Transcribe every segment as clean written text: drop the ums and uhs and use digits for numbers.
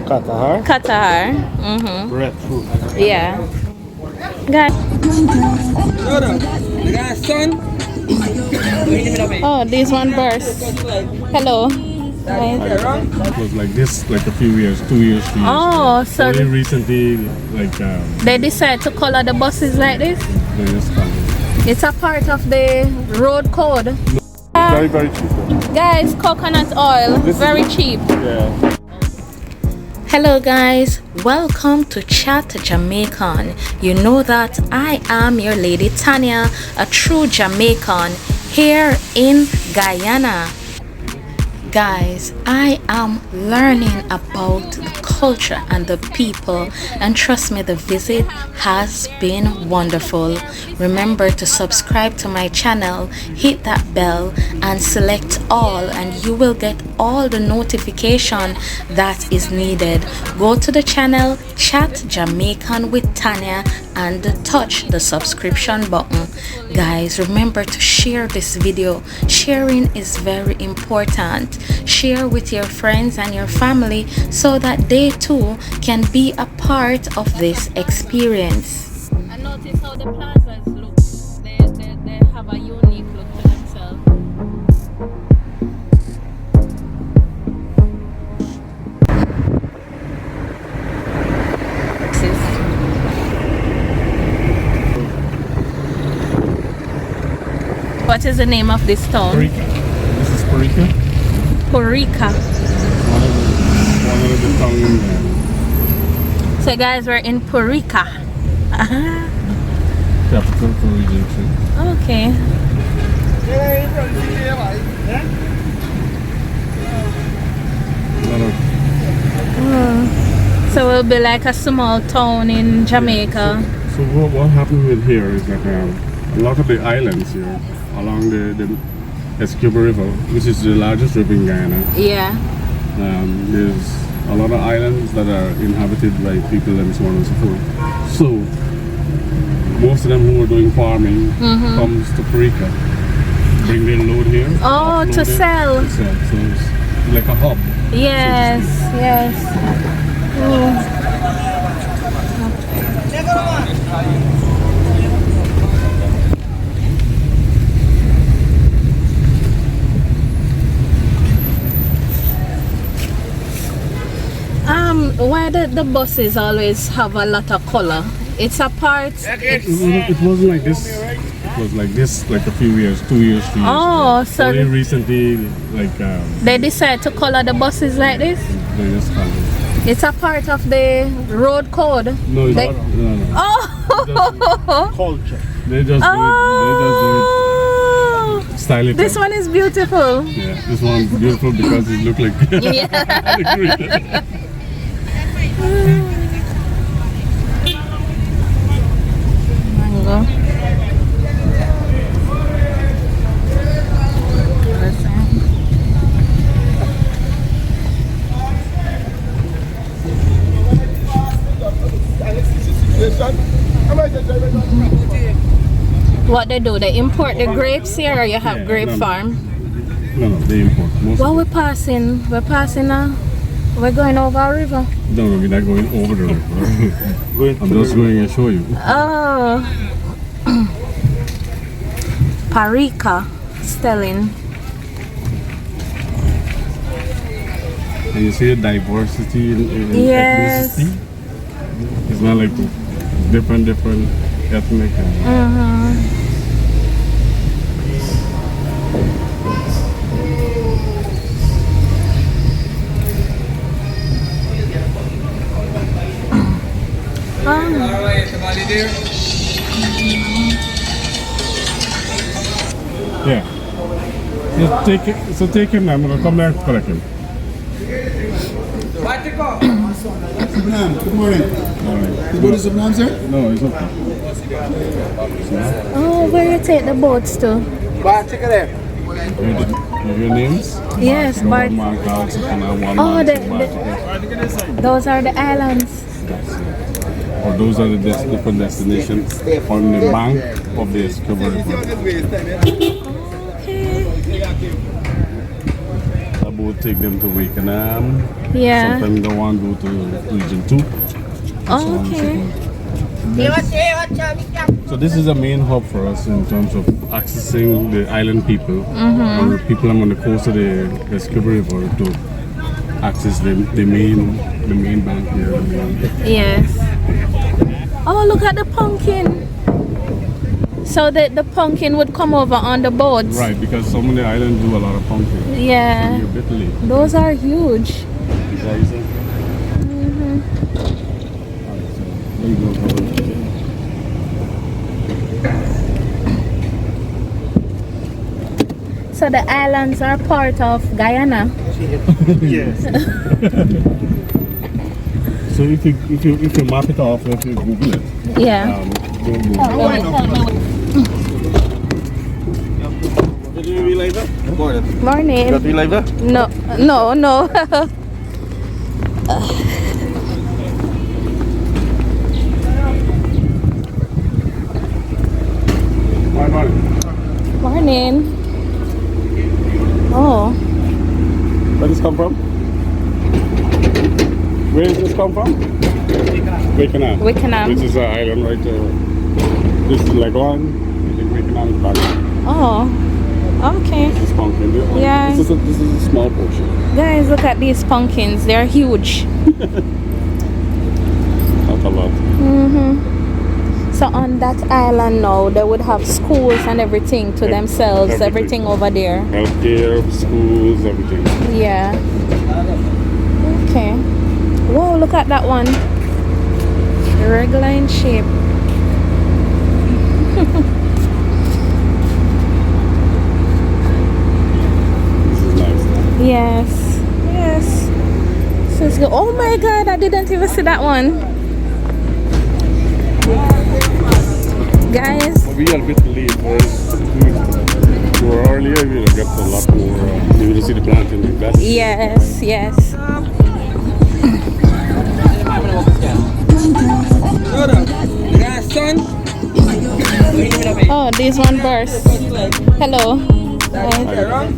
Qatar. Qatar. Breadfruit. Yeah. Guys. Oh, this one burst. Hello. It was like this like a few years, 2 years, 3 years Oh, ago. so Only recently, like they decide to color the buses like this? they just come. It's a part of the road code. Very, very cheap. Guys, coconut oil, very cheap. Yeah. Hello guys, welcome to Chat Jamaican. You know that I am your lady Tania, a true Jamaican here in Guyana. Guys, I am learning about the culture and the people, and trust me, the visit has been wonderful. Remember to subscribe to my channel, hit that bell and select all, and you will get all the notification that is needed. Go to the channel Chat Jamaican with Tania and touch the subscription button. Guys, remember to share this video. Sharing is very important. Share with your friends and your family so that they too can be a part of this experience. I notice how the plazas look. They have a unique look to themselves. What is the name of this town? Parika. This is Parika. Parika. One of the town in there. So guys, we're in Parika. Capital for region 2. Okay. So we'll be like a small town in Jamaica. So what happened with here is that a lot of the islands here along the Escobar River, which is the largest river in Guyana. Yeah. There's a lot of islands that are inhabited by people and so on and so forth. So most of them who are doing farming comes to Parika, bring their load here. Oh, to sell. To sell. So it's like a hub. Yes, yes. Oh. Why the buses always have a lot of color? It's a part. It wasn't like this. It was like this like a few years, 2 years, 3 years Oh, ago. so only recently, like they decide to color the buses like this? they just come. It's a part of the road code. No, it's They- not. No. Oh! Culture. They just Oh! do it. Style it. This up. one is beautiful. Yeah, this one's beautiful because it look like. Yeah. Mango. What they do? They import the grapes here, or you have grape farm? No, they import. Most Well, of we're passing now. We're going over a river. No, we're not going over the river. I'm just going to show you. Oh. Parika Stelling. And you see the diversity in Yes. ethnicity? It's not like different ethnic. Yeah. So take him now. I'm going to come there and collect him. Good morning. What is the name, sir? No, it's okay. Oh, where you take the boats to? Your names? Yes, but oh, those are the islands. Or those are the different destinations on the bank of the Escobar River. Okay. About would take them to Wakenham. Yeah. Sometimes they want to go to Region 2. Oh, okay. So this is a main hub for us in terms of accessing the island people or people on the coast of the Escobar River to access the main bank here. Yes. Oh, look at the pumpkin. So the pumpkin would come over on the boats. Right, because some of the islands do a lot of pumpkin. Yeah. You're a bit late. Those are huge. Is that you said? There you go. So the islands are part of Guyana. Yes. So if you map it off, if you Google it. Yeah. Go Google. Did you realize that? Morning. Got realize that? No. Morning. Morning. Oh. Where does this come from? Where does this come from? Wakenham. Wakenham. This is an island right there. This is Legon. I think Wakenham is back. Oh. Okay. This is pumpkin. Yeah. This is a small portion. Guys, look at these pumpkins. They're huge. Not a lot. So on that island now, they would have schools and everything to themselves. Everything over there. Healthcare, schools, everything. Yeah. Okay. Whoa, look at that one. Regular in shape. This is nice. Yes. Yes. So it's good. Oh my God, I didn't even see that one. Guys. We are a bit late. Whereas if we were earlier, we would have got a lot more. You would see the planting like that. Yes, yes. Oh, this one burst. Hello. Hi.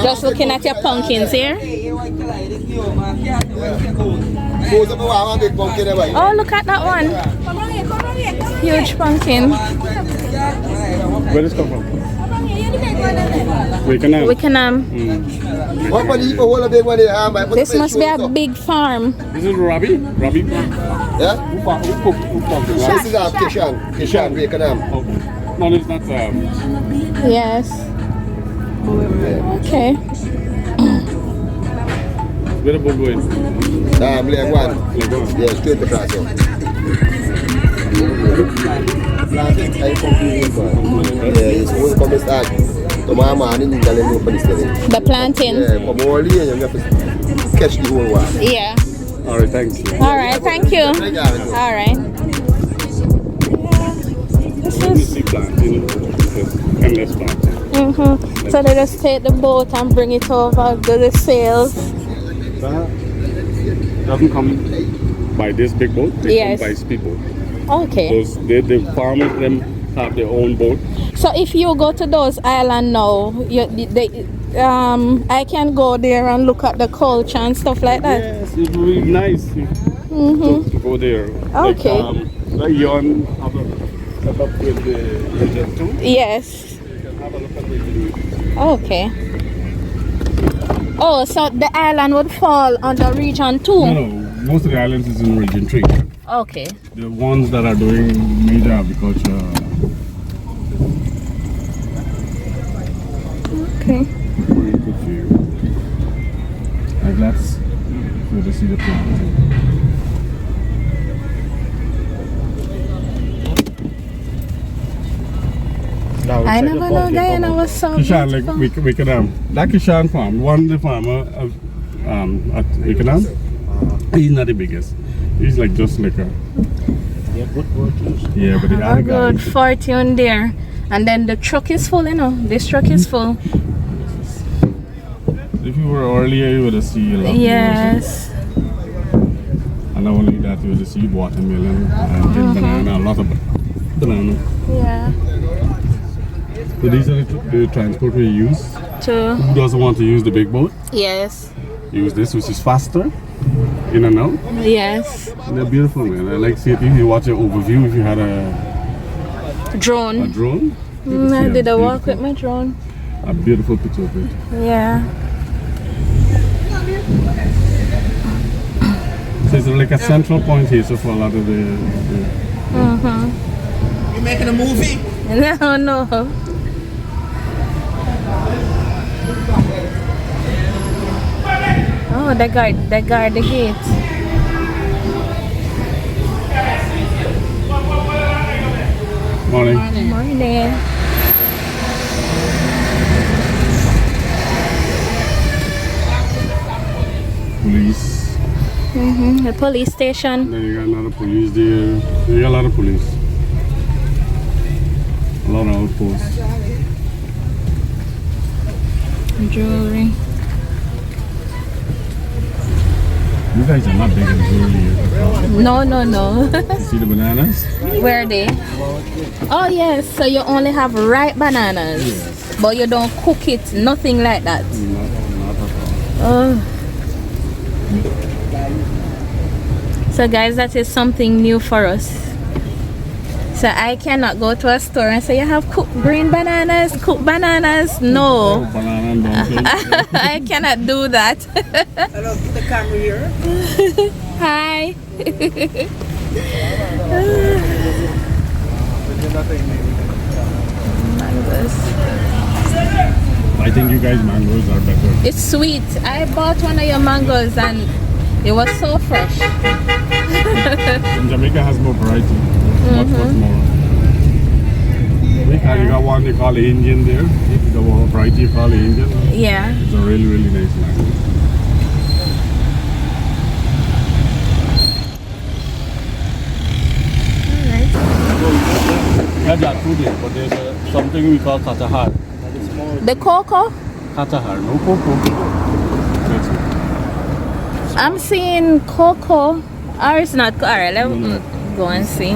Just looking at your pumpkins here. Oh, look at that one. Huge pumpkin. Where does it come from? Wakenham. Wickenham. This must be a big farm. This is Rabi? Rabi? Yeah? Who farmed it? This is Kishan, Wakenham. Okay. No, it's not. Yes. Okay. Where the boat going? Leg one. Legon. Yeah, straight to class. Yeah, it's supposed to come and start. Tomorrow morning, you can let me open this thing. The planting. Yeah, come early and you have to catch the whole one. Yeah. All right, thanks. All right. Thank you. All right. This When you is. see planting, there's endless planting. So they just take the boat and bring it over, do the sails. That doesn't come by this big boat. They Yes. come by speedboat. Okay. Those the farmers them have their own boat. So if you go to those islands now, I can go there and look at the culture and stuff like that. Yes, it would be nice to go there. Okay. Like Yon have a set up with the Region 2. Yes. You can have a look at Region 2. Okay. Oh, so the island would fall under Region 2? No, most of the islands is in Region 3. Okay. The ones that are doing major agriculture. Okay. Very good view. And that's good to see the planting. I never know Guyana was so Kishan, beautiful. like Wakenham. That Kishan farm, one of the farmer at Wakenham, he's not the biggest. He's like just like a. Yeah, but the A other guy. good fortune there. And then the truck is full, you know. This truck is full. If you were earlier, you would have seen a lot Yes. more. And not only that, you would have seen watermelon and banana, a lot of banana. Yeah. So these are the transport we use. Who doesn't want to use the big boat? Yes. Use this, which is faster, in and out. Yes. And they're beautiful, man. I like seeing it. You watch an overview if you had a drone. I did a walk with my drone. A beautiful picture of it. Yeah. So it's like a central point here, so for a lot of the You making a movie? No. Oh, they guard the gate. Morning. Morning. Police. The police station. Then you got another police there. You got a lot of police. A lot of outposts. Jewelry. You guys are not big in jewelry. No. See the bananas? Where are they? Oh yes, so you only have ripe bananas, but you don't cook it, nothing like that. Not at all. Oh. So guys, that is something new for us. So I cannot go to a store and say you have cooked green bananas, cooked bananas. No. Banana and dumpling. I cannot do that. Hello, put the camera here. Hi. Mangoes. I think you guys mangoes are better. It's sweet. I bought one of your mangoes and it was so fresh. And Jamaica has more variety. Much more. Jamaica, you got one they call Indian there. The variety you call Indian. Yeah. It's a really, really nice mango. Yeah, jackfruit here, but there's something we call katahar. The cocoa? Katahar, no cocoa. That's it. I'm seeing cocoa. Or it's not. Alright, let me go and see.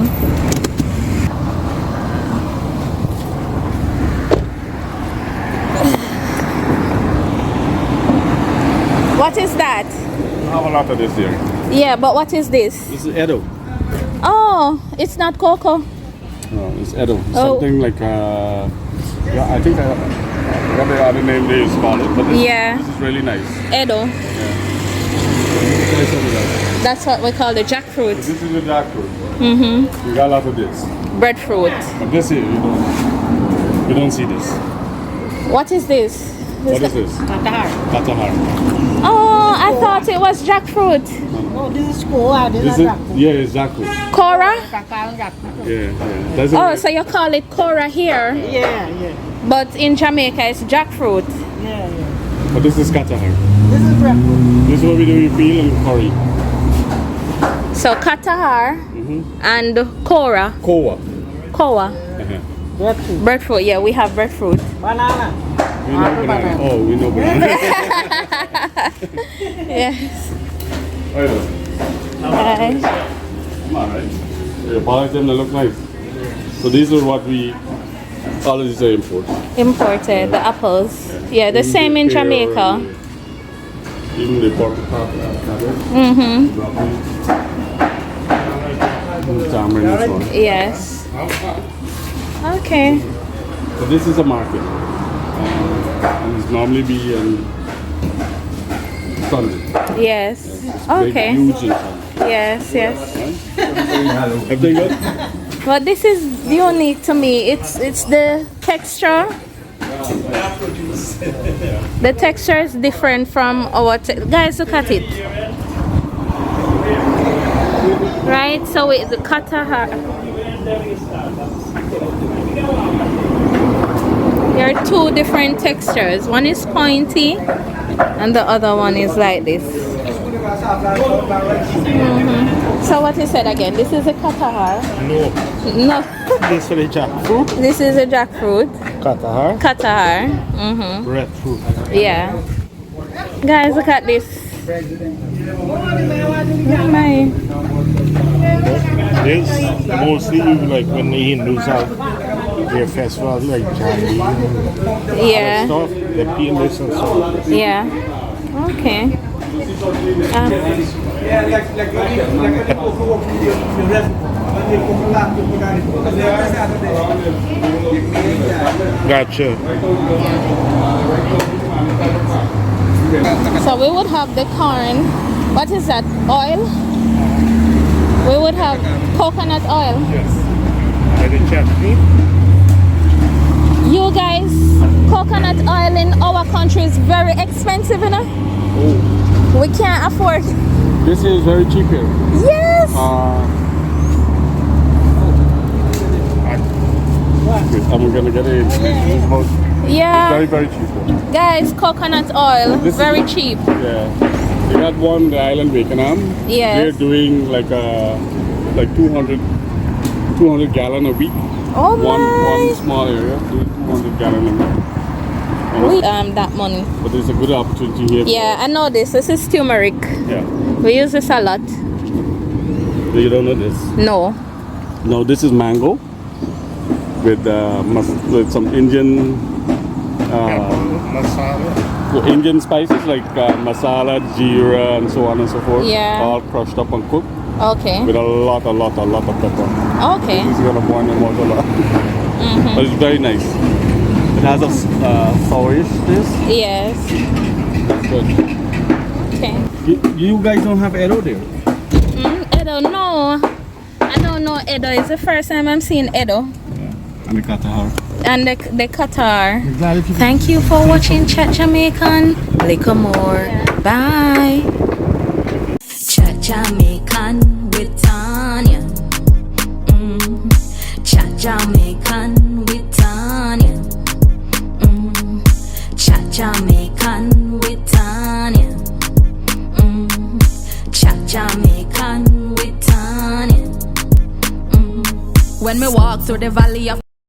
What is that? I have a lot of this here. Yeah, but what is this? This is Edo. Oh, it's not cocoa. No, it's Edo. Oh. Something like yeah, I think what the other name they call it, but this is really nice. Edo. Try some of that. That's what we call the jackfruit. This is the jackfruit. You got a lot of this. Breadfruit. But this here, you don't see this. What is this? What is this? Katahar. Oh, I thought it was jackfruit. Oh, this is cool. This is Yeah, it's jackfruit. Cora? Yeah. That's Oh, so you call it Cora here, Yeah. but in Jamaica it's jackfruit. Yeah. But this is Katahar. This is breakfast. This is what we do in peel and curry. So Katahar and Cora. Kowa. Koa. Breadfruit. Breadfruit, yeah, we have breadfruit. Banana. We know banana. Oh, we know banana. Yes. Right. Hi. Come on, right? You polish them, they look nice. So these are what we, all of these are imports. Imported, the apples. Yeah, the same in Jamaica. Even the pork cabbage. Tamarind as well. Yes. Okay. So this is a market. And it's normally be Sunday. Yes. It's Okay. huge in Sunday. Yes. Everything good? But this is unique to me. It's the texture. The texture is different from our guys. Look at it. Right. So it's the Katahar. There are two different textures. One is pointy, and the other one is like this. So what you said again? This is a Katahar. No. This is jackfruit. This is a jackfruit. Katahar. Katahar. Breadfruit. Yeah. Guys, look at this. My. This mostly like when the Hindus have their festivals like Jamaican Yeah. stuff, the playlist and stuff. Yeah. Okay. Gotcha. So we would have the corn. What is that? Oil? We would have coconut oil. Yes. And the chutney. You guys, coconut oil in our country is very expensive, you know? Oh, We can't afford. this is very cheap here. Yes. I'm gonna get it. This is about Yeah. very, very cheap. Though. Guys, coconut oil, This is- very cheap. Yeah. We had one, the island Vietnam. Yes. They're doing like 200 gallon a week. Oh One my. small area, doing 200 gallon a week. We that money. But there's a good opportunity here. Yeah, I know this. This is turmeric. Yeah. We use this a lot. You don't know this? No. No, this is mango with some Indian Masala. Indian spices like masala, jeera, and so on and so forth. Yeah. All crushed up and cooked Okay. with a lot of pepper. Okay. This is gonna burn your mouth a lot. But it's very nice. It has a sourish taste. Yes. That's good. Okay. You guys don't have Edo there? I don't know. I don't know Edo. It's the first time I'm seeing Edo. And the Qatar. And the Qatar. Thank you for watching Chat Jamaican. Little more. Bye. Chat Jamaican with Tania. Chat Jamaican with Tania. Chat Jamaican with Tania. Chat Jamaican with Tania. When we walk through the valley of